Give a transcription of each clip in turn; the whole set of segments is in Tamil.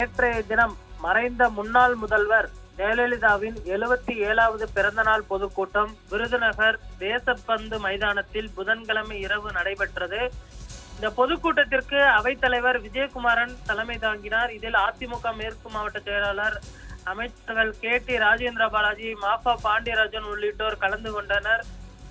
நேற்றைய தினம் மறைந்த முன்னாள் முதல்வர் ஜெயலலிதாவின் 77வது பிறந்த நாள் பொதுக்கூட்டம் விருதுநகர் தேசப்பந்து மைதானத்தில் புதன்கிழமை இரவு நடைபெற்றது. இந்த பொதுக்கூட்டத்திற்கு அவைத்தலைவர் விஜயகுமாரன் தலைமை தாங்கினார். இதில் அதிமுக மேற்கு மாவட்ட செயலாளர் அமைச்சர்கள் KT ராஜேந்திர பாலாஜி, மாஃபா பாண்டியராஜன் உள்ளிட்டோர் கலந்து கொண்டனர்.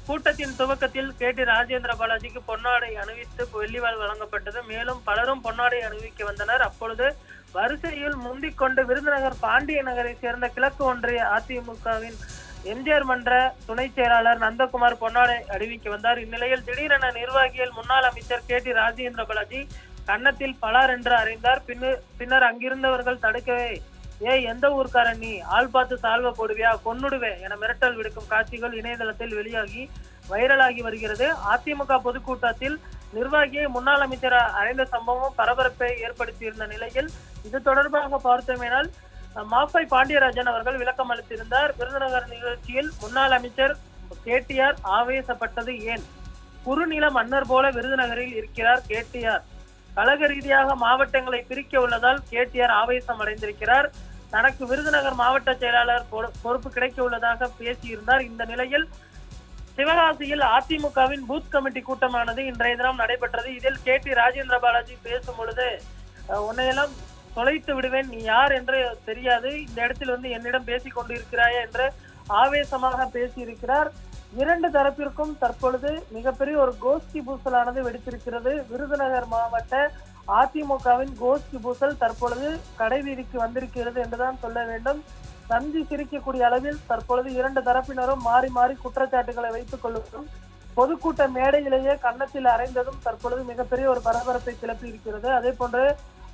கூட்டத்தின் துவக்கத்தில் KT ராஜேந்திர பாலாஜிக்கு பொன்னாடை அணிவித்து வெள்ளிவாள் வழங்கப்பட்டது. மேலும் பலரும் பொன்னாடை அணிவிக்க வந்தனர். அப்பொழுது வரிசையில் முந்திக் கொண்டு விருதுநகர் பாண்டிய நகரை சேர்ந்த கிழக்கு ஒன்றிய அதிமுகவின் எம்ஜிஆர் மன்ற துணை செயலாளர் நந்தகுமார் பொன்னாடை அணிவிக்க வந்தார். இந்நிலையில் திடீரென நிர்வாகிகள் முன்னாள் அமைச்சர் KT ராஜேந்திர பாலாஜி கன்னத்தில் பலார் என்று அறிந்தார். பின்னர் அங்கிருந்தவர்கள் தடுக்கவே, எந்த ஊர்க்காரன் நீ, ஆள் பார்த்து சால்வ போடுவியா, கொன்னுடுவே என மிரட்டல் விடுக்கும் காட்சிகள் இணையதளத்தில் வெளியாகி வைரலாகி வருகிறது. அதிமுக பொதுக்கூட்டத்தில் நிர்வாகியை முன்னாள் அமைச்சர் அடைந்த சம்பவம் பரபரப்பை ஏற்படுத்தியிருந்த நிலையில் இது தொடர்பாக பார்த்தோமேனால் மாஃபை பாண்டியராஜன் அவர்கள் விளக்கம் அளித்திருந்தார். விருதுநகர் நிகழ்ச்சியில் முன்னாள் அமைச்சர் KTR ஆவேசப்பட்டது ஏன்? குறுநில மன்னர் போல விருதுநகரில் இருக்கிறார் KTR. கழக ரீதியாக மாவட்டங்களை பிரிக்க உள்ளதால் KTR ஆவேசம் அடைந்திருக்கிறார். தனக்கு விருதுநகர் மாவட்ட செயலாளர் பொறுப்பு கிடைக்க உள்ளதாக பேசியிருந்தார். இந்த நிலையில் சிவகாசியில் அதிமுகவின் பூத் கமிட்டி கூட்டமானது இன்றைய தினம் நடைபெற்றது. இதில் KT ராஜேந்திர பாலாஜி பேசும் பொழுது, உன்னையெல்லாம் தொலைத்து விடுவேன், நீ யார் என்று தெரியாது, இந்த இடத்தில் என்னிடம் பேசிக் கொண்டிருக்கிறாயே என்று ஆவேசமாக பேசியிருக்கிறார். இரண்டு தரப்பிற்கும் தற்பொழுது மிகப்பெரிய ஒரு கோஷ்டி பூசலானது வெடித்திருக்கிறது. விருதுநகர் மாவட்ட அதிமுகவின் கோஷ்டி பூசல் தற்பொழுது கடைவீதிக்கு வந்திருக்கிறது என்றுதான் சொல்ல வேண்டும். நன்றி சிரிக்கக்கூடிய அளவில் தற்பொழுது இரண்டு தரப்பினரும் மாறி மாறி குற்றச்சாட்டுகளை வைத்துக் கொள்வதும், பொதுக்கூட்ட மேடையிலேயே கன்னத்தில் அறைந்ததும் தற்பொழுது மிகப்பெரிய ஒரு பரபரப்பை கிளப்பி இருக்கிறது. அதே போன்று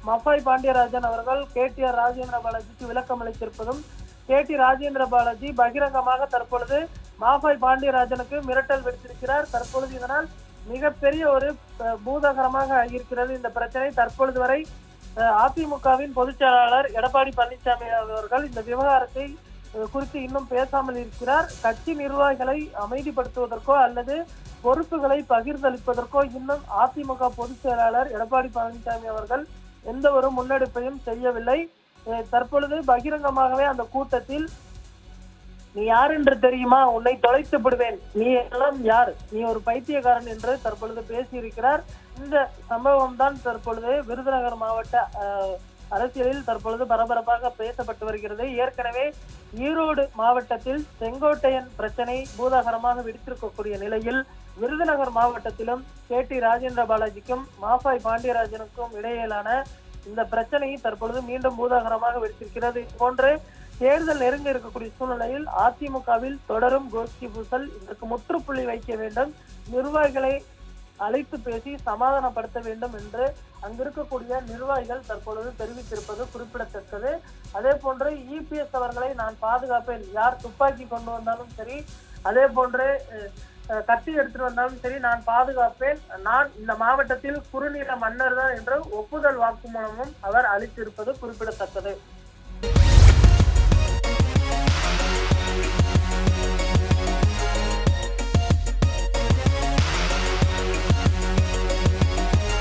மாஃபை பாண்டியராஜன் அவர்கள் KTR ராஜேந்திர பாலாஜிக்கு விளக்கம் அளித்திருப்பதும், KT ராஜேந்திர பாலாஜி பகிரங்கமாக தற்பொழுது மாஃபை பாண்டியராஜனுக்கு மிரட்டல் விடுத்திருக்கிறார். தற்பொழுது இதனால் மிகப்பெரிய ஒரு பூதகரமாக இருக்கிறது இந்த பிரச்சனை. தற்பொழுது வரை அதிமுகவின் பொதுச் செயலாளர் எடப்பாடி பழனிசாமி அவர்கள் இந்த விவகாரத்தை குறித்து இன்னும் பேசாமல் இருக்கிறார். கட்சி நிர்வாகிகளை அமைதிப்படுத்துவதற்கோ அல்லது பொறுப்புகளை பகிர்ந்தளிப்பதற்கோ இன்னும் அதிமுக பொதுச் செயலாளர் எடப்பாடி பழனிசாமி அவர்கள் எந்த ஒரு முன்னெடுப்பையும் செய்யவில்லை. தற்பொழுது பகிரங்கமாகவே அந்த கூட்டத்தில், நீ யார் என்று தெரியுமா, உன்னை தொலைத்து விடுவேன், நீ எல்லாம் யார், நீ ஒரு பைத்தியக்காரன் என்று தற்பொழுது பேசியிருக்கிறார். இந்த சம்பவம் தான் தற்பொழுது விருதுநகர் மாவட்ட அரசியலில் தற்பொழுது பரபரப்பாக பேசப்பட்டு வருகிறது. ஏற்கனவே ஈரோடு மாவட்டத்தில் செங்கோட்டையன் பிரச்சனை பூதாகரமாக வெடித்திருக்கக்கூடிய நிலையில் விருதுநகர் மாவட்டத்திலும் KT ராஜேந்திர பாலாஜிக்கும் மாஃபை பாண்டியராஜனுக்கும் இடையிலான இந்த பிரச்சனை தற்பொழுது மீண்டும் பூதாகரமாக வெடித்திருக்கிறது. போன்று தேர்தல் நெருங்க இருக்கக்கூடிய சூழ்நிலையில் அதிமுகவில் தொடரும் கோஷ்டி பூசல். இதற்கு முற்றுப்புள்ளி வைக்க வேண்டும், நிர்வாகிகளை அழைத்து பேசி சமாதானப்படுத்த வேண்டும் என்று அங்கிருக்கக்கூடிய நிர்வாகிகள் தற்பொழுது தெரிவித்திருப்பது குறிப்பிடத்தக்கது. அதே போன்று EPS அவர்களை நான் பாதுகாப்பேன், யார் துப்பாக்கி கொண்டு வந்தாலும் சரி, அதே போன்று கத்தி எடுத்துட்டு வந்தாலும் சரி, நான் பாதுகாப்பேன், நான் இந்த மாவட்டத்தில் குறுநில மன்னர் தான் என்ற ஒப்புதல் வாக்குமூலமும் அவர் அளித்திருப்பது குறிப்பிடத்தக்கது.